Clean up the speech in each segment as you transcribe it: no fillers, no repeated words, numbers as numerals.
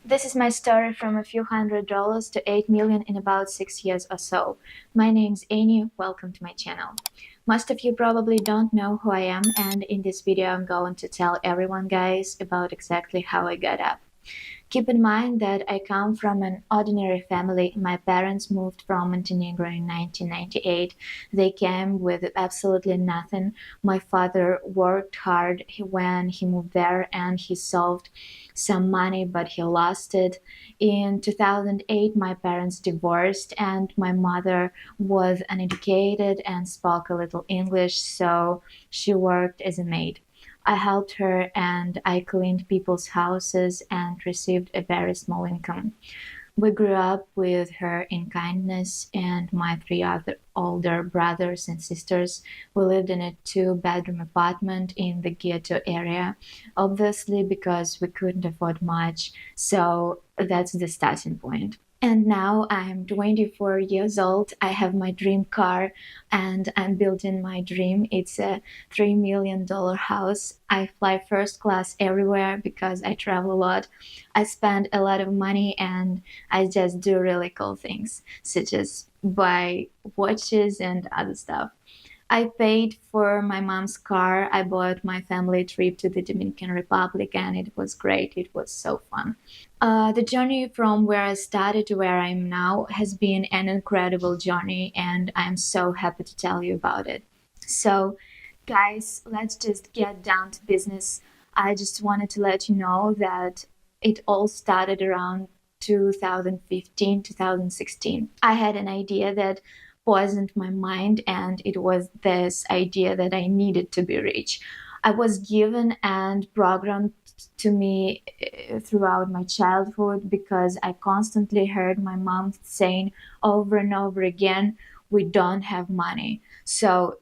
This is my story from a few $100s to 8 million in about 6 years or so. My name's Annie, welcome to my channel. Most of you probably don't know who I am, and in this video I'm going to tell everyone guys about exactly how I got up. Keep in mind that I come from an ordinary family. My parents moved from Montenegro in 1998. They came with absolutely nothing. My father worked hard when he moved there and he saved some money, but he lost it. In 2008, my parents divorced and my mother was uneducated and spoke a little English, so she worked as a maid. I helped her and I cleaned people's houses and received a very small income. We grew up with her in kindness, and my three other older brothers and sisters. We lived in a two-bedroom apartment in the ghetto area, obviously because we couldn't afford much, so that's the starting point. And now I'm 24 years old. I have my dream car and I'm building my dream. It's a $3 million house. I fly first class everywhere because I travel a lot. I spend a lot of money and I just do really cool things, such as buy watches and other stuff. I paid for my mom's car. I bought my family trip to the Dominican Republic and it was great. It was so fun. The journey from where I started to where I am now has been an incredible journey and I'm so happy to tell you about it. So, guys, let's just get down to business. I just wanted to let you know that it all started around 2015, 2016. I had an idea that poisoned my mind, and it was this idea that I needed to be rich. I was given and programmed to me throughout my childhood because I constantly heard my mom saying over and over again, we don't have money. So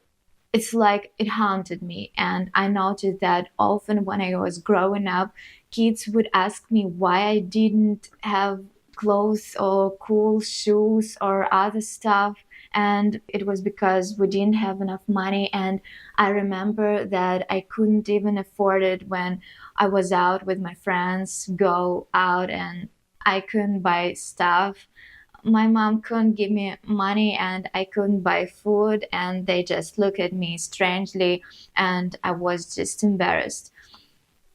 it's like it haunted me. And I noticed that often when I was growing up, kids would ask me why I didn't have clothes or cool shoes or other stuff. And it was because we didn't have enough money. And I remember that I couldn't even afford it when I was out with my friends, go out, and I couldn't buy stuff. My mom couldn't give me money and I couldn't buy food, and they just looked at me strangely, and I was just embarrassed.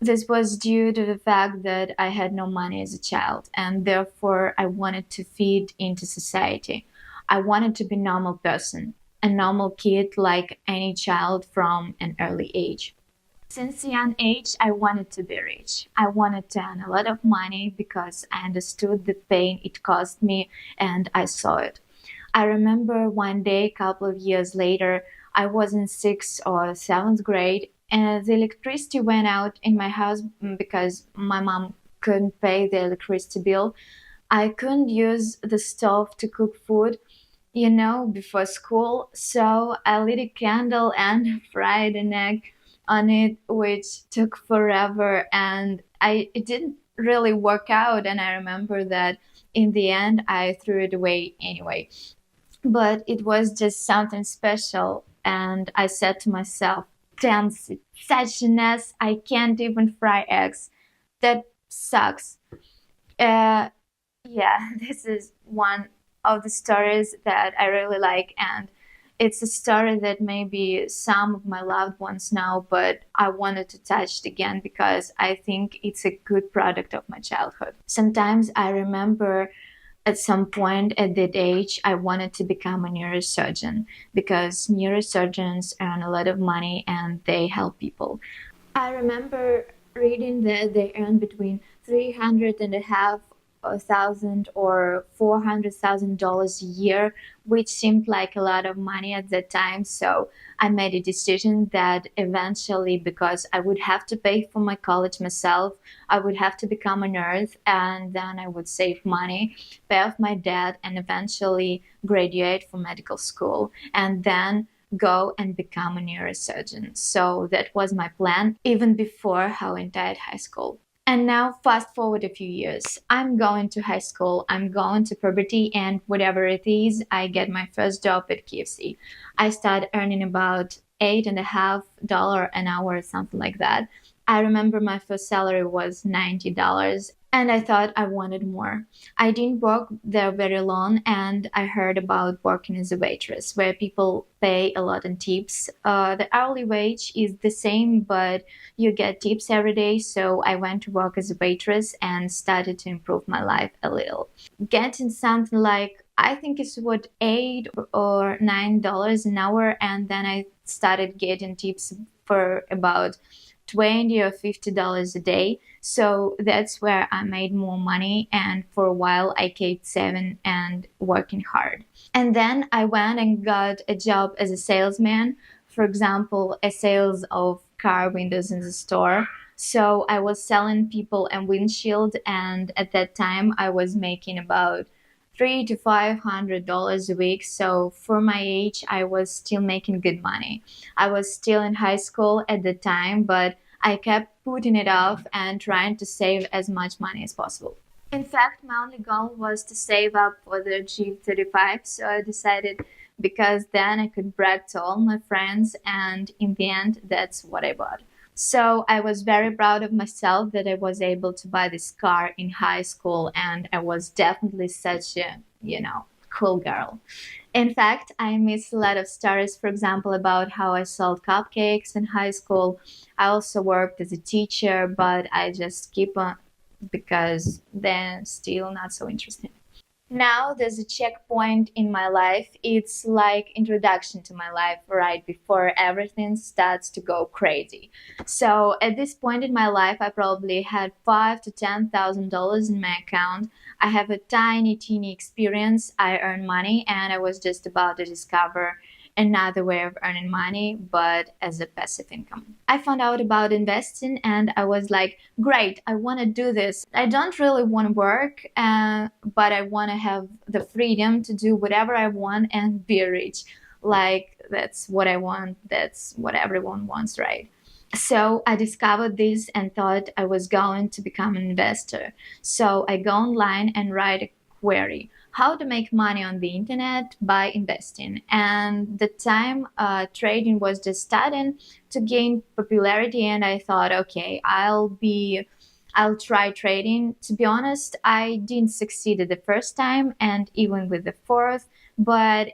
This was due to the fact that I had no money as a child, and therefore I wanted to fit into society. I wanted to be a normal person, a normal kid like any child from an early age. Since a young age, I wanted to be rich. I wanted to earn a lot of money because I understood the pain it caused me and I saw it. I remember one day, a couple of years later, I was in sixth or seventh grade, and the electricity went out in my house because my mom couldn't pay the electricity bill. I couldn't use the stove to cook food, before school. So I lit a candle and fried an egg on it, which took forever. And it didn't really work out. And I remember that in the end, I threw it away anyway. But it was just something special. And I said to myself, damn, it's such a mess. I can't even fry eggs. That sucks. Uh, yeah, this is one of the stories that I really like, and it's a story that maybe some of my loved ones know, but I wanted to touch it again because I think it's a good product of my childhood. Sometimes I remember at some point at that age, I wanted to become a neurosurgeon because neurosurgeons earn a lot of money and they help people. I remember reading that they earn between 300 and a half thousand or $400,000 a year, which seemed like a lot of money at that time. So I made a decision that eventually, because I would have to pay for my college myself, I would have to become a nurse, and then I would save money, pay off my debt, and eventually graduate from medical school, and then go and become a neurosurgeon. So that was my plan even before how I entered high school. And now, fast forward a few years. I'm going to high school, I'm going to puberty, and whatever it is, I get my first job at KFC. I start earning about $8.50 an hour, something like that. I remember my first salary was $90 and I thought I wanted more. I didn't work there very long and I heard about working as a waitress where people pay a lot in tips. The hourly wage is the same, but you get tips every day. So I went to work as a waitress and started to improve my life a little. Getting something like I think it's what $8 or $9 an hour, and then I started getting tips for about 20 or $50 a day. So that's where I made more money. And for a while, I kept saving and working hard. And then I went and got a job as a salesman, for example, a sales of car windows in the store. So I was selling people a windshield, and at that time, I was making about $300 to $500 a week. So for my age, I was still making good money. I was still in high school at the time, but I kept putting it off and trying to save as much money as possible. In fact, my only goal was to save up for the G35, so I decided because then I could brag to all my friends, and in the end, that's what I bought. So I was very proud of myself that I was able to buy this car in high school, and I was definitely such a, cool girl. In fact, I miss a lot of stories, for example, about how I sold cupcakes in high school. I also worked as a teacher, but I just keep on because they're still not so interesting. Now there's a checkpoint in my life. It's like introduction to my life right before everything starts to go crazy. So at this point in my life, I probably had $5,000 to $10,000 in my account. I have a tiny, teeny experience. I earn money, and I was just about to discover another way of earning money, but as a passive income. I found out about investing and I was like, great, I want to do this. I don't really want to work, but I want to have the freedom to do whatever I want and be rich. Like, that's what I want. That's what everyone wants, right? So I discovered this and thought I was going to become an investor. So I go online and write a query: how to make money on the internet by investing. And the time trading was just starting to gain popularity, and I thought, okay, I'll try trading. To be honest, I didn't succeed the first time and even with the fourth, but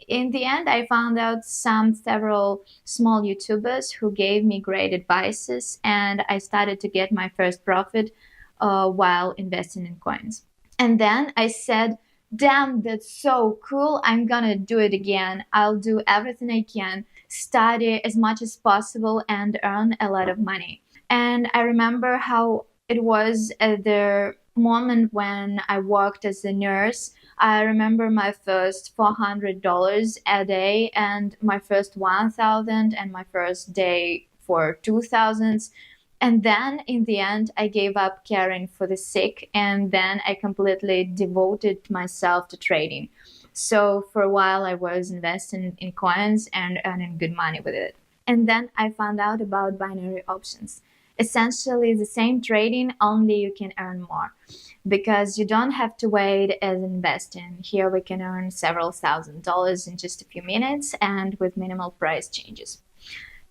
in the end, I found out several small YouTubers who gave me great advices, and I started to get my first profit while investing in coins. And then I said, damn, that's so cool. I'm gonna do it again. I'll do everything I can, study as much as possible, and earn a lot of money. And I remember how it was at the moment when I worked as a nurse. I remember my first $400 a day, and my first 1,000, and my first day for 2,000. And then in the end, I gave up caring for the sick, and then I completely devoted myself to trading. So for a while, I was investing in coins and earning good money with it. And then I found out about binary options. Essentially, the same trading, only you can earn more because you don't have to wait as investing. Here we can earn several $1,000s in just a few minutes and with minimal price changes.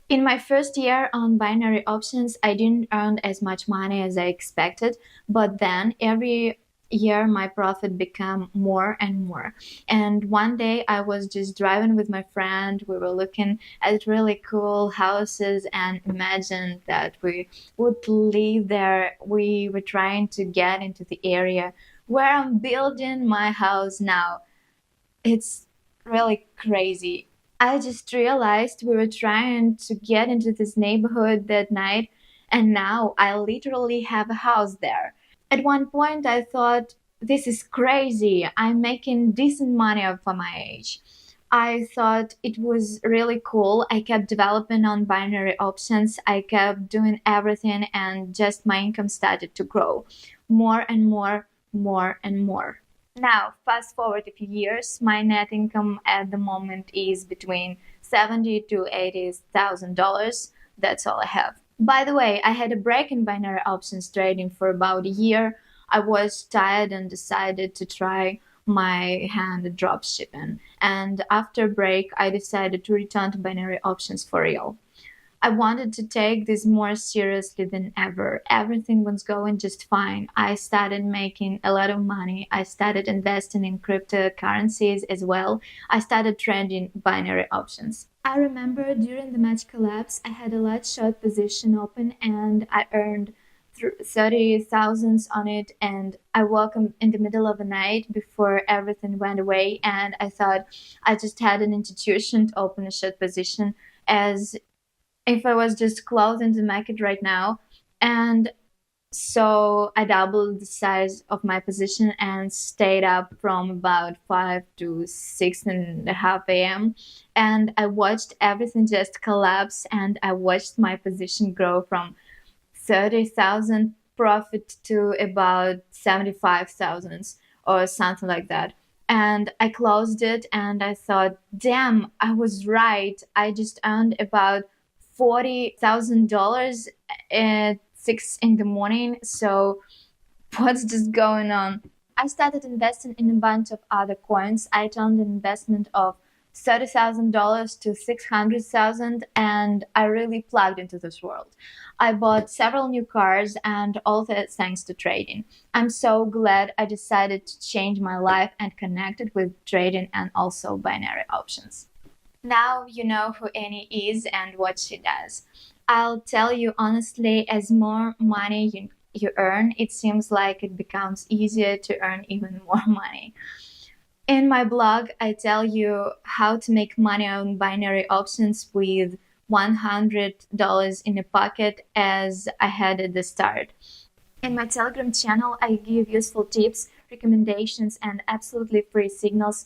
In my first year on binary options, I didn't earn as much money as I expected, but then every year my profit became more and more. And one day I was just driving with my friend. We were looking at really cool houses and imagined that we would live there. We were trying to get into the area where I'm building my house now. It's really crazy. I just realized we were trying to get into this neighborhood that night, and now I literally have a house there. At one point, I thought, this is crazy. I'm making decent money for my age. I thought it was really cool. I kept developing on binary options. I kept doing everything, and just my income started to grow more and more, more and more. Now, fast forward a few years, my net income at the moment is between $70 to $80,000. That's all I have. By the way, I had a break in binary options trading for about a year. I was tired and decided to try my hand at drop shipping. And after a break, I decided to return to binary options for real. I wanted to take this more seriously than ever. Everything was going just fine. I started making a lot of money. I started investing in cryptocurrencies as well. I started trading binary options. I remember during the match collapse, I had a large short position open and I earned 30,000 on it. And I woke up in the middle of the night before everything went away. And I thought I just had an intuition to open a short position as if I was just closing the market right now. And so I doubled the size of my position and stayed up from about 5 to 6:30 a.m. And I watched everything just collapse and I watched my position grow from 30,000 profit to about 75,000 or something like that. And I closed it and I thought, damn, I was right. I just earned about $40,000 at 6 in the morning. So what's just going on? I started investing in a bunch of other coins. I turned an investment of $30,000 to 600,000 and I really plugged into this world. I bought several new cars and all that thanks to trading. I'm so glad I decided to change my life and connected with trading and also binary options. Now you know who Annie is and what she does. I'll tell you honestly, as more money you earn, it seems like it becomes easier to earn even more money. In my blog, I tell you how to make money on binary options with $100 in a pocket as I had at the start. In my Telegram channel, I give useful tips, recommendations, and absolutely free signals.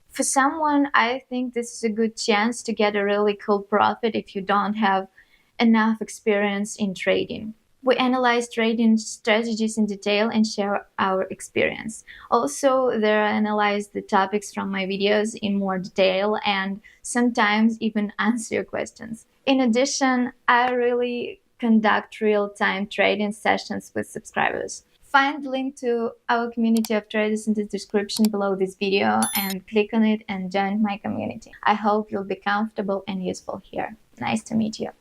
For someone, I think this is a good chance to get a really cool profit if you don't have enough experience in trading. We analyze trading strategies in detail and share our experience. Also, there I analyze the topics from my videos in more detail and sometimes even answer your questions. In addition, I really conduct real-time trading sessions with subscribers. Find the link to our community of traders in the description below this video and click on it and join my community. I hope you'll be comfortable and useful here. Nice to meet you.